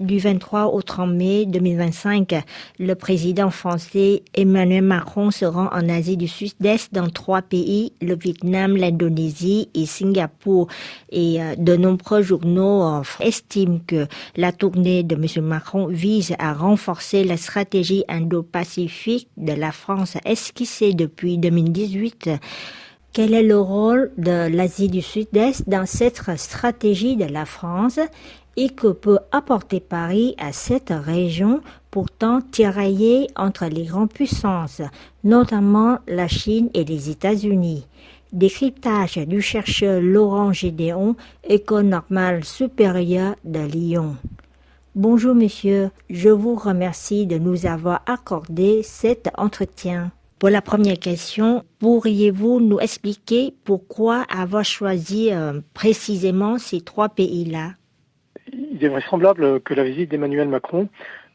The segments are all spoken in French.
Du 23 au 30 mai 2025, le président français Emmanuel Macron se rend en Asie du Sud-Est dans 3 pays, le Vietnam, l'Indonésie et Singapour. Et de nombreux journaux estiment que la tournée de M. Macron vise à renforcer la stratégie indo-pacifique de la France esquissée depuis 2018. Quel est le rôle de l'Asie du Sud-Est dans cette stratégie de la France et que peut apporter Paris à cette région pourtant tiraillée entre les grandes puissances, notamment la Chine et les États-Unis? Décryptage du chercheur Laurent Gédéon, École normale supérieure de Lyon. Bonjour monsieur, je vous remercie de nous avoir accordé cet entretien. Pour la première question, pourriez-vous nous expliquer pourquoi avoir choisi précisément ces 3 pays-là? Il est vraisemblable que la visite d'Emmanuel Macron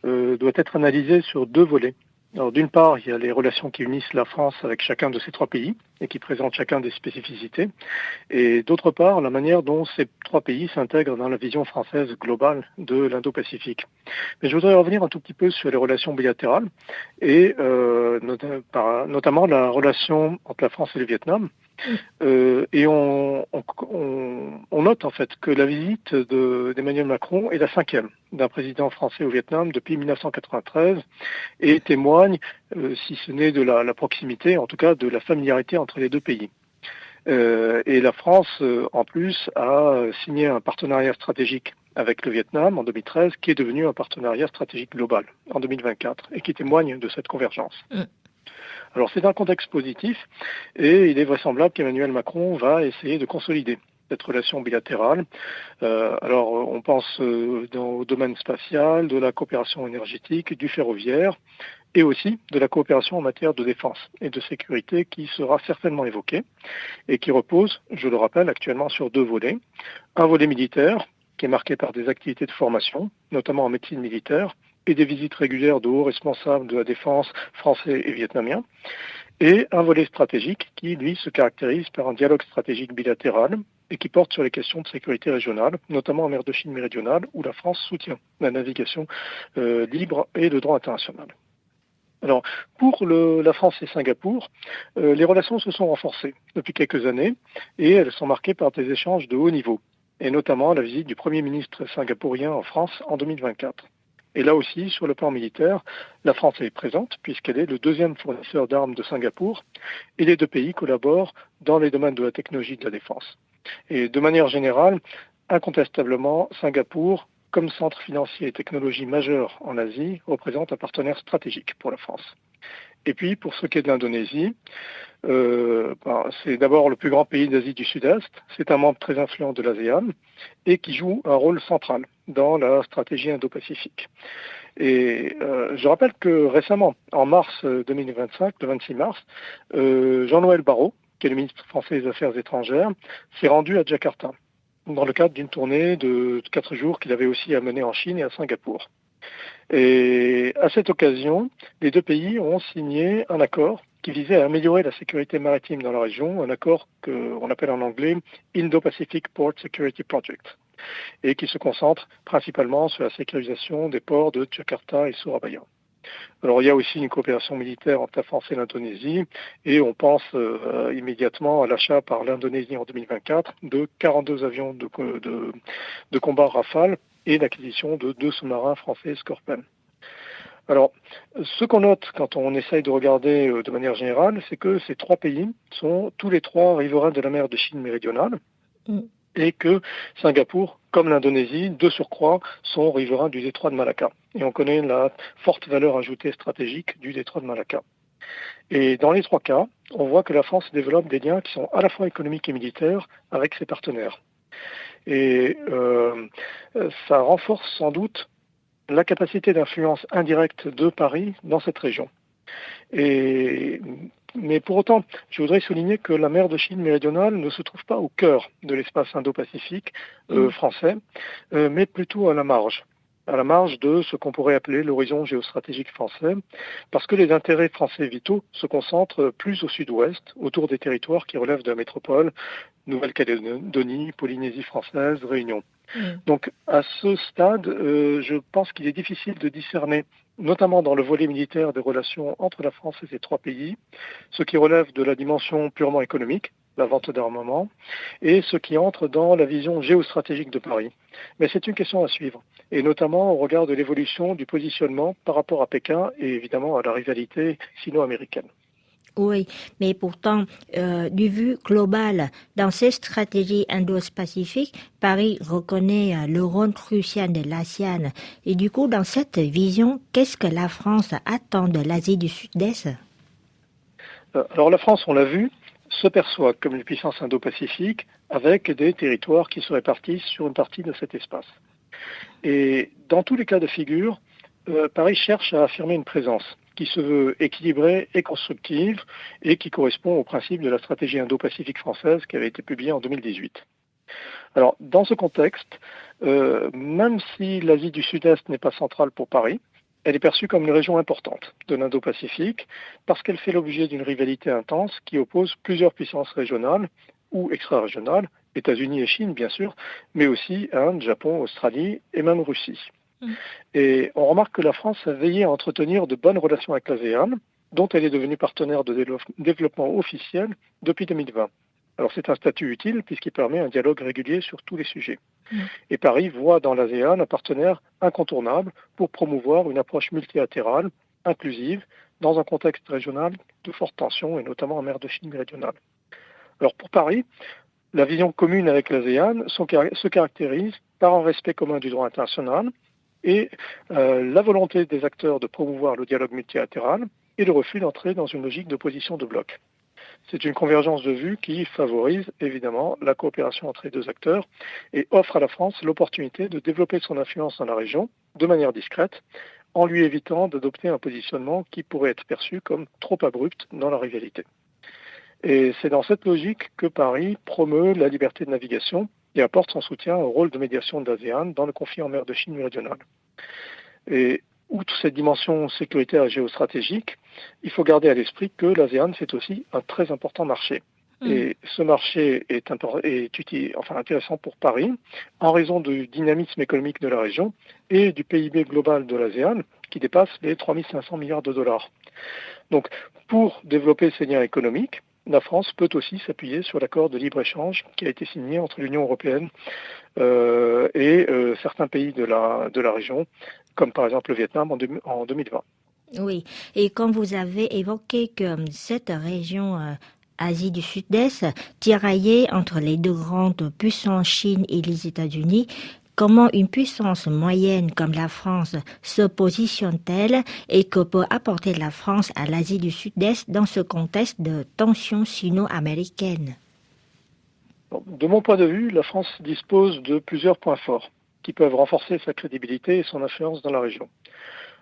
doit être analysée sur 2 volets. Alors, d'une part, il y a les relations qui unissent la France avec chacun de ces 3 pays et qui présentent chacun des spécificités. Et d'autre part, la manière dont ces 3 pays s'intègrent dans la vision française globale de l'Indo-Pacifique. Mais je voudrais revenir un tout petit peu sur les relations bilatérales et notamment la relation entre la France et le Vietnam. Et on note en fait que la visite d'Emmanuel Macron est la 5e d'un président français au Vietnam depuis 1993 et témoigne, si ce n'est de la proximité, en tout cas de la familiarité entre les 2 pays. Et la France, en plus, a signé un partenariat stratégique avec le Vietnam en 2013 qui est devenu un partenariat stratégique global en 2024 et qui témoigne de cette convergence. Alors c'est un contexte positif et il est vraisemblable qu'Emmanuel Macron va essayer de consolider cette relation bilatérale. Alors on pense au domaine spatial, de la coopération énergétique, du ferroviaire et aussi de la coopération en matière de défense et de sécurité qui sera certainement évoquée et qui repose, je le rappelle, actuellement sur 2 volets. Un volet militaire qui est marqué par des activités de formation, notamment en médecine militaire, et des visites régulières de hauts responsables de la défense français et vietnamiens, et un volet stratégique qui, lui, se caractérise par un dialogue stratégique bilatéral et qui porte sur les questions de sécurité régionale, notamment en mer de Chine méridionale, où la France soutient la navigation libre et le droit international. Alors, pour la France et Singapour, les relations se sont renforcées depuis quelques années et elles sont marquées par des échanges de haut niveau, et notamment la visite du Premier ministre singapourien en France en 2024. Et là aussi, sur le plan militaire, la France est présente puisqu'elle est le 2e fournisseur d'armes de Singapour et les 2 pays collaborent dans les domaines de la technologie de la défense. Et de manière générale, incontestablement, Singapour, comme centre financier et technologie majeur en Asie, représente un partenaire stratégique pour la France. Et puis, pour ce qui est de l'Indonésie, c'est d'abord le plus grand pays d'Asie du Sud-Est, c'est un membre très influent de l'ASEAN et qui joue un rôle central dans la stratégie indo-pacifique. Et je rappelle que récemment, en mars 2025, le 26 mars, Jean-Noël Barrot, qui est le ministre français des Affaires étrangères, s'est rendu à Jakarta dans le cadre d'une tournée de 4 jours qu'il avait aussi à mener en Chine et à Singapour. Et à cette occasion, les 2 pays ont signé un accord qui visait à améliorer la sécurité maritime dans la région, un accord qu'on appelle en anglais Indo-Pacific Port Security Project, et qui se concentre principalement sur la sécurisation des ports de Jakarta et Surabaya. Alors il y a aussi une coopération militaire entre la France et l'Indonésie et on pense immédiatement à l'achat par l'Indonésie en 2024 de 42 avions de combat Rafale et l'acquisition de 2 sous-marins français Scorpion. Alors, ce qu'on note quand on essaye de regarder de manière générale, c'est que ces 3 pays sont tous les 3 riverains de la mer de Chine méridionale et que Singapour, comme l'Indonésie, de surcroît, sont riverains du détroit de Malacca. Et on connaît la forte valeur ajoutée stratégique du détroit de Malacca. Et dans les 3 cas, on voit que la France développe des liens qui sont à la fois économiques et militaires avec ses partenaires. Et ça renforce sans doute la capacité d'influence indirecte de Paris dans cette région. Mais pour autant, je voudrais souligner que la mer de Chine méridionale ne se trouve pas au cœur de l'espace indo-pacifique français, mais plutôt à la marge. à la marge de ce qu'on pourrait appeler l'horizon géostratégique français, parce que les intérêts français vitaux se concentrent plus au sud-ouest, autour des territoires qui relèvent de la métropole, Nouvelle-Calédonie, Polynésie française, Réunion. Donc à ce stade, je pense qu'il est difficile de discerner, notamment dans le volet militaire des relations entre la France et ces trois pays, ce qui relève de la dimension purement économique, la vente d'armement, et ce qui entre dans la vision géostratégique de Paris. Mais c'est une question à suivre, et notamment au regard de l'évolution du positionnement par rapport à Pékin et évidemment à la rivalité sino-américaine. Oui, mais pourtant, du vue global, dans ces stratégies indo-pacifiques, Paris reconnaît le rôle crucial de l'ASEAN. Et du coup, dans cette vision, qu'est-ce que la France attend de l'Asie du Sud-Est? Alors la France, on l'a vu, se perçoit comme une puissance indo-pacifique avec des territoires qui se répartissent sur une partie de cet espace. Et dans tous les cas de figure, Paris cherche à affirmer une présence qui se veut équilibrée et constructive et qui correspond au principe de la stratégie indo-pacifique française qui avait été publiée en 2018. Alors, dans ce contexte, même si l'Asie du Sud-Est n'est pas centrale pour Paris, elle est perçue comme une région importante de l'Indo-Pacifique parce qu'elle fait l'objet d'une rivalité intense qui oppose plusieurs puissances régionales ou extra-régionales, États-Unis et Chine bien sûr, mais aussi Inde, Japon, Australie et même Russie. Et on remarque que la France a veillé à entretenir de bonnes relations avec l'ASEAN, dont elle est devenue partenaire de développement officiel depuis 2020. Alors c'est un statut utile puisqu'il permet un dialogue régulier sur tous les sujets. Et Paris voit dans l'ASEAN un partenaire incontournable pour promouvoir une approche multilatérale, inclusive, dans un contexte régional de forte tension et notamment en mer de Chine méridionale. Alors pour Paris, la vision commune avec l'ASEAN se caractérise par un respect commun du droit international, et la volonté des acteurs de promouvoir le dialogue multilatéral et le refus d'entrer dans une logique d'opposition de bloc. C'est une convergence de vues qui favorise évidemment la coopération entre les deux acteurs et offre à la France l'opportunité de développer son influence dans la région de manière discrète, en lui évitant d'adopter un positionnement qui pourrait être perçu comme trop abrupt dans la rivalité. Et c'est dans cette logique que Paris promeut la liberté de navigation et apporte son soutien au rôle de médiation de l'ASEAN dans le conflit en mer de Chine méridionale. Et outre cette dimension sécuritaire et géostratégique, il faut garder à l'esprit que l'ASEAN, c'est aussi un très important marché. Et ce marché est intéressant pour Paris en raison du dynamisme économique de la région et du PIB global de l'ASEAN qui dépasse les 3 500 milliards de dollars. Donc, pour développer ces liens économiques, la France peut aussi s'appuyer sur l'accord de libre-échange qui a été signé entre l'Union européenne et certains pays de la région, comme par exemple le Vietnam en 2020. Oui, et comme vous avez évoqué que cette région Asie du Sud-Est, tiraillée entre les deux grandes puissances Chine et les États-Unis, comment une puissance moyenne comme la France se positionne-t-elle et que peut apporter la France à l'Asie du Sud-Est dans ce contexte de tensions sino-américaines? De mon point de vue, la France dispose de plusieurs points forts qui peuvent renforcer sa crédibilité et son influence dans la région.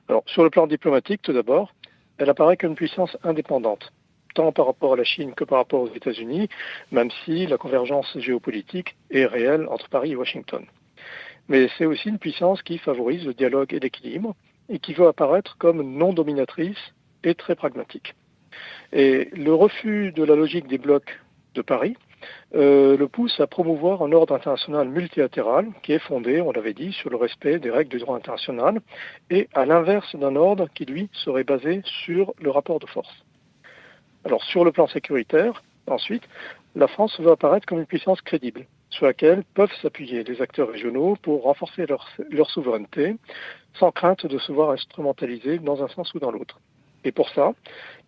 Alors, sur le plan diplomatique, tout d'abord, elle apparaît comme une puissance indépendante, tant par rapport à la Chine que par rapport aux États-Unis, même si la convergence géopolitique est réelle entre Paris et Washington. Mais c'est aussi une puissance qui favorise le dialogue et l'équilibre et qui veut apparaître comme non dominatrice et très pragmatique. Et le refus de la logique des blocs de Paris le pousse à promouvoir un ordre international multilatéral qui est fondé, on l'avait dit, sur le respect des règles du droit international et à l'inverse d'un ordre qui, lui, serait basé sur le rapport de force. Alors, sur le plan sécuritaire, ensuite, la France veut apparaître comme une puissance crédible sur laquelle peuvent s'appuyer les acteurs régionaux pour renforcer leur souveraineté sans crainte de se voir instrumentalisés dans un sens ou dans l'autre. Et pour ça,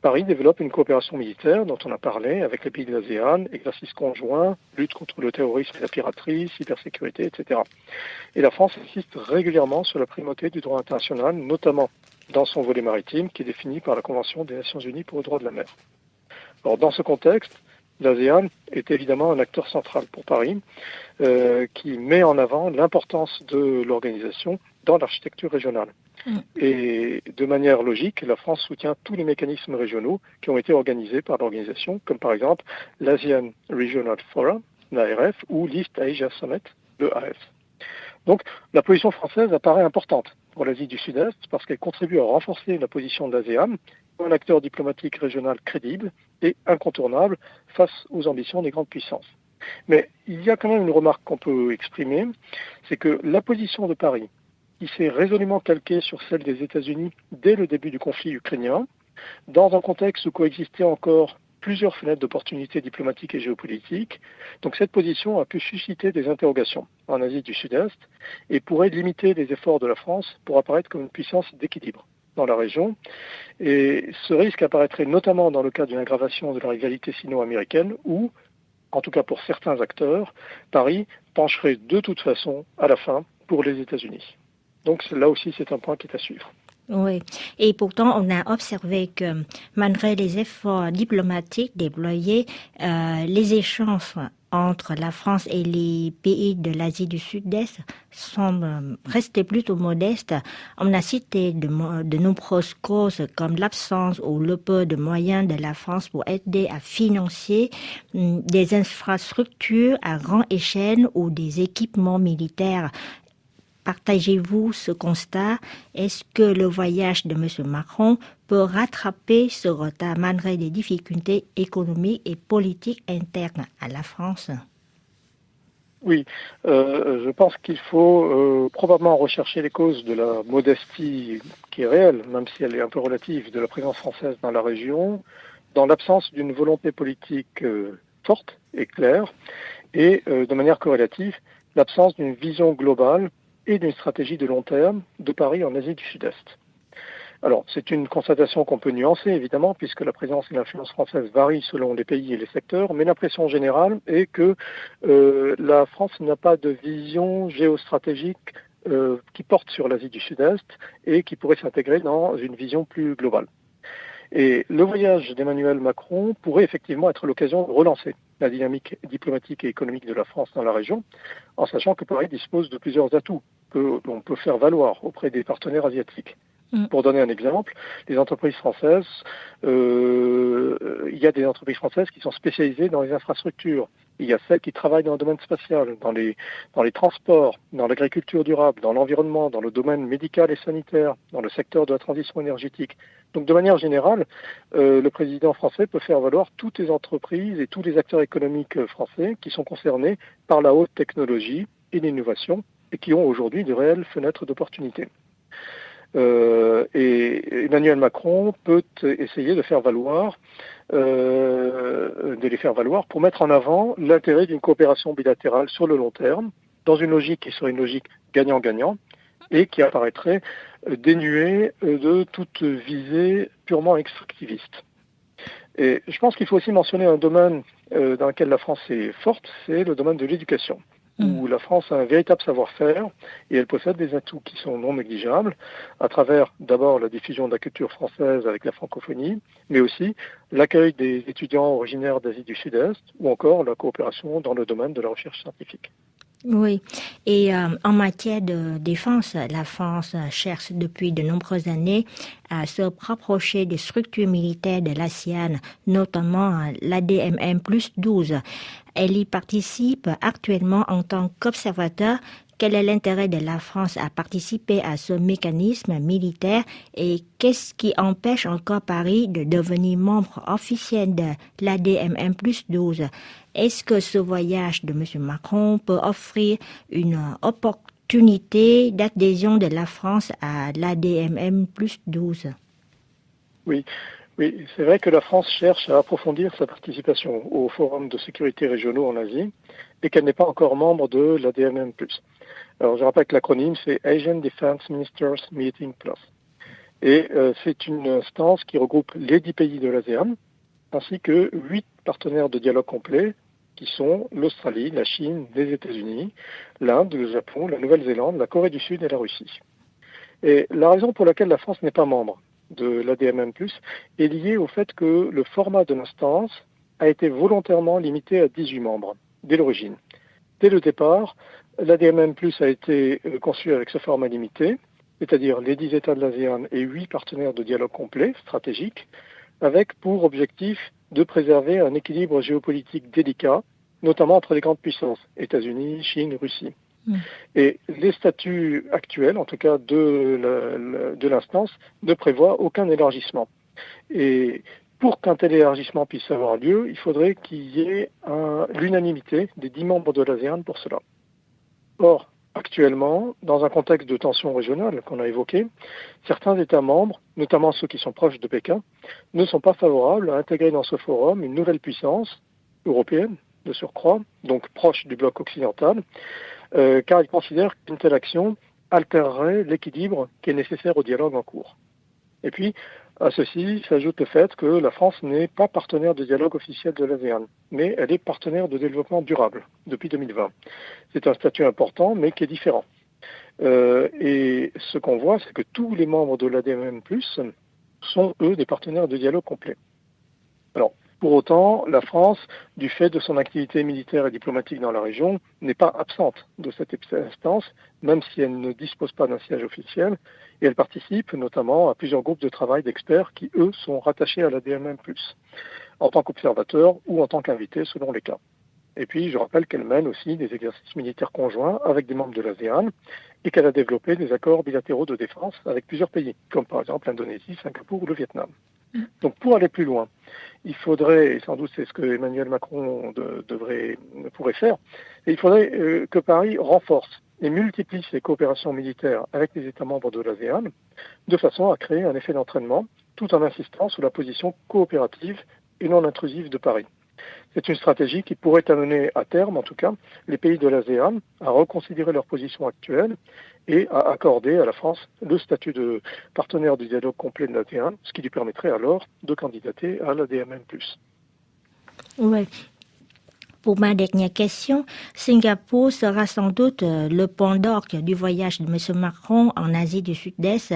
Paris développe une coopération militaire dont on a parlé avec les pays de l'ASEAN, exercices conjoints, lutte contre le terrorisme et la piraterie, cybersécurité, etc. Et la France insiste régulièrement sur la primauté du droit international, notamment dans son volet maritime qui est défini par la Convention des Nations Unies pour le droit de la mer. Alors, dans ce contexte, l'ASEAN est évidemment un acteur central pour Paris qui met en avant l'importance de l'organisation dans l'architecture régionale. Et de manière logique, la France soutient tous les mécanismes régionaux qui ont été organisés par l'organisation, comme par exemple l'ASEAN Regional Forum, l'ARF, ou l'East Asia Summit, l'EAS. Donc la position française apparaît importante pour l'Asie du Sud-Est parce qu'elle contribue à renforcer la position de l'ASEAN comme un acteur diplomatique régional crédible et incontournable face aux ambitions des grandes puissances. Mais il y a quand même une remarque qu'on peut exprimer, c'est que la position de Paris, qui s'est résolument calquée sur celle des États-Unis dès le début du conflit ukrainien, dans un contexte où coexistaient encore plusieurs fenêtres d'opportunités diplomatiques et géopolitiques. Donc cette position a pu susciter des interrogations en Asie du Sud-Est et pourrait limiter les efforts de la France pour apparaître comme une puissance d'équilibre dans la région. Et ce risque apparaîtrait notamment dans le cas d'une aggravation de la rivalité sino-américaine où, en tout cas pour certains acteurs, Paris pencherait de toute façon à la fin pour les États-Unis. Donc là aussi, c'est un point qui est à suivre. Oui, et pourtant on a observé que malgré les efforts diplomatiques déployés, les échanges entre la France et les pays de l'Asie du Sud-Est semblent rester plutôt modestes. On a cité de nombreuses causes comme l'absence ou le peu de moyens de la France pour aider à financer des infrastructures à grande échelle ou des équipements militaires. Partagez-vous ce constat? Est-ce que le voyage de M. Macron peut rattraper ce retard malgré les difficultés économiques et politiques internes à la France? Oui, je pense qu'il faut probablement rechercher les causes de la modestie qui est réelle, même si elle est un peu relative, de la présence française dans la région, dans l'absence d'une volonté politique forte et claire, et de manière corrélative, l'absence d'une vision globale et d'une stratégie de long terme de Paris en Asie du Sud-Est. Alors, c'est une constatation qu'on peut nuancer, évidemment, puisque la présence et l'influence française varient selon les pays et les secteurs, mais l'impression générale est que la France n'a pas de vision géostratégique qui porte sur l'Asie du Sud-Est et qui pourrait s'intégrer dans une vision plus globale. Et le voyage d'Emmanuel Macron pourrait effectivement être l'occasion de relancer la dynamique diplomatique et économique de la France dans la région, en sachant que Paris dispose de plusieurs atouts que l'on peut faire valoir auprès des partenaires asiatiques. Pour donner un exemple, les entreprises françaises, il y a des entreprises françaises qui sont spécialisées dans les infrastructures. Il y a celles qui travaillent dans le domaine spatial, dans les transports, dans l'agriculture durable, dans l'environnement, dans le domaine médical et sanitaire, dans le secteur de la transition énergétique. Donc de manière générale, le président français peut faire valoir toutes les entreprises et tous les acteurs économiques français qui sont concernés par la haute technologie et l'innovation et qui ont aujourd'hui de réelles fenêtres d'opportunité. Et Emmanuel Macron peut essayer de les faire valoir pour mettre en avant l'intérêt d'une coopération bilatérale sur le long terme, dans une logique qui serait une logique gagnant-gagnant et qui apparaîtrait dénuée de toute visée purement extractiviste. Et je pense qu'il faut aussi mentionner un domaine dans lequel la France est forte, c'est le domaine de l'éducation, où la France a un véritable savoir-faire et elle possède des atouts qui sont non négligeables à travers d'abord la diffusion de la culture française avec la francophonie, mais aussi l'accueil des étudiants originaires d'Asie du Sud-Est ou encore la coopération dans le domaine de la recherche scientifique. Oui, et en matière de défense, la France cherche depuis de nombreuses années à se rapprocher des structures militaires de l'ASEAN, notamment l'ADMM+12. Elle y participe actuellement en tant qu'observateur. Quel est l'intérêt de la France à participer à ce mécanisme militaire et qu'est-ce qui empêche encore Paris de devenir membre officiel de l'ADMM+12? Est-ce que ce voyage de M. Macron peut offrir une opportunité d'adhésion de la France à l'ADMM+12? Oui, c'est vrai que la France cherche à approfondir sa participation au Forum de sécurité régionaux en Asie et qu'elle n'est pas encore membre de l'ADMM+. Alors je rappelle que l'acronyme c'est Asian Defense Ministers Meeting Plus. Et c'est une instance qui regroupe les 10 pays de l'ASEAN ainsi que 8 partenaires de dialogue complet qui sont l'Australie, la Chine, les États-Unis, l'Inde, le Japon, la Nouvelle-Zélande, la Corée du Sud et la Russie. Et la raison pour laquelle la France n'est pas membre de l'ADMM+, est liée au fait que le format de l'instance a été volontairement limité à 18 membres, dès l'origine. Dès le départ, l'ADMM+, a été conçu avec ce format limité, c'est-à-dire les 10 États de l'ASEAN et 8 partenaires de dialogue complet, stratégique, avec pour objectif de préserver un équilibre géopolitique délicat, notamment entre les grandes puissances, États-Unis, Chine, Russie. Et les statuts actuels, en tout cas de l'instance, ne prévoient aucun élargissement. Et pour qu'un tel élargissement puisse avoir lieu, il faudrait qu'il y ait l'unanimité des 10 membres de l'ASEAN pour cela. Or, actuellement, dans un contexte de tension régionale qu'on a évoqué, certains États membres, notamment ceux qui sont proches de Pékin, ne sont pas favorables à intégrer dans ce forum une nouvelle puissance européenne, de surcroît, donc proche du bloc occidental, car ils considèrent qu'une telle action altérerait l'équilibre qui est nécessaire au dialogue en cours. Et puis, à ceci s'ajoute le fait que la France n'est pas partenaire de dialogue officiel de l'ASEAN, mais elle est partenaire de développement durable depuis 2020. C'est un statut important, mais qui est différent. Et ce qu'on voit, c'est que tous les membres de l'ADMM+, sont, eux, des partenaires de dialogue complet. Alors, pour autant, la France, du fait de son activité militaire et diplomatique dans la région, n'est pas absente de cette instance, même si elle ne dispose pas d'un siège officiel, et elle participe notamment à plusieurs groupes de travail d'experts qui, eux, sont rattachés à la DMM+, en tant qu'observateurs ou en tant qu'invités selon les cas. Et puis, je rappelle qu'elle mène aussi des exercices militaires conjoints avec des membres de l'ASEAN et qu'elle a développé des accords bilatéraux de défense avec plusieurs pays, comme par exemple l'Indonésie, Singapour ou le Vietnam. Donc, pour aller plus loin, il faudrait, et sans doute c'est ce que Emmanuel Macron pourrait faire, et il faudrait que Paris renforce et multiplie ses coopérations militaires avec les États membres de l'ASEAN, de façon à créer un effet d'entraînement, tout en insistant sur la position coopérative et non intrusive de Paris. C'est une stratégie qui pourrait amener à terme, en tout cas, les pays de l'ASEAN à reconsidérer leur position actuelle et à accorder à la France le statut de partenaire du dialogue complet de l'ASEAN, ce qui lui permettrait alors de candidater à l'ADMM+. Oui. Pour ma dernière question, Singapour sera sans doute le point d'orgue du voyage de M. Macron en Asie du Sud-Est.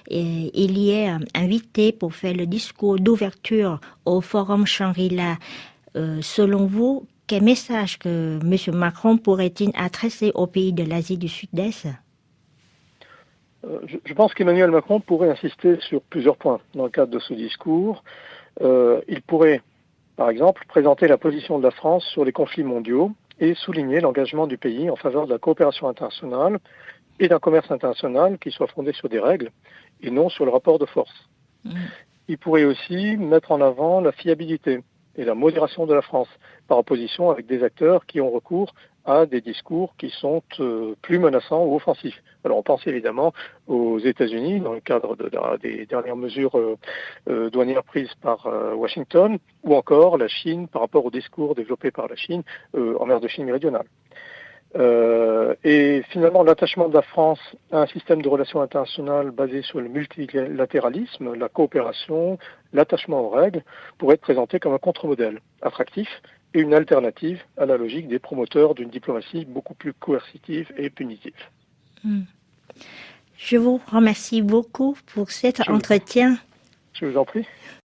Et il y est invité pour faire le discours d'ouverture au forum Shangri-La. Selon vous, quel message que M. Macron pourrait-il adresser aux pays de l'Asie du Sud-Est? Je pense qu'Emmanuel Macron pourrait insister sur plusieurs points dans le cadre de ce discours. Il pourrait, par exemple, présenter la position de la France sur les conflits mondiaux et souligner l'engagement du pays en faveur de la coopération internationale et d'un commerce international qui soit fondé sur des règles et non sur le rapport de force. Il pourrait aussi mettre en avant la fiabilité et la modération de la France, par opposition avec des acteurs qui ont recours à des discours qui sont plus menaçants ou offensifs. Alors on pense évidemment aux États-Unis dans le cadre des dernières mesures douanières prises par Washington, ou encore la Chine par rapport aux discours développés par la Chine en mer de Chine méridionale. Et finalement, l'attachement de la France à un système de relations internationales basé sur le multilatéralisme, la coopération, l'attachement aux règles, pourrait être présenté comme un contre-modèle attractif et une alternative à la logique des promoteurs d'une diplomatie beaucoup plus coercitive et punitive. Je vous remercie beaucoup pour cet entretien. Je vous en prie.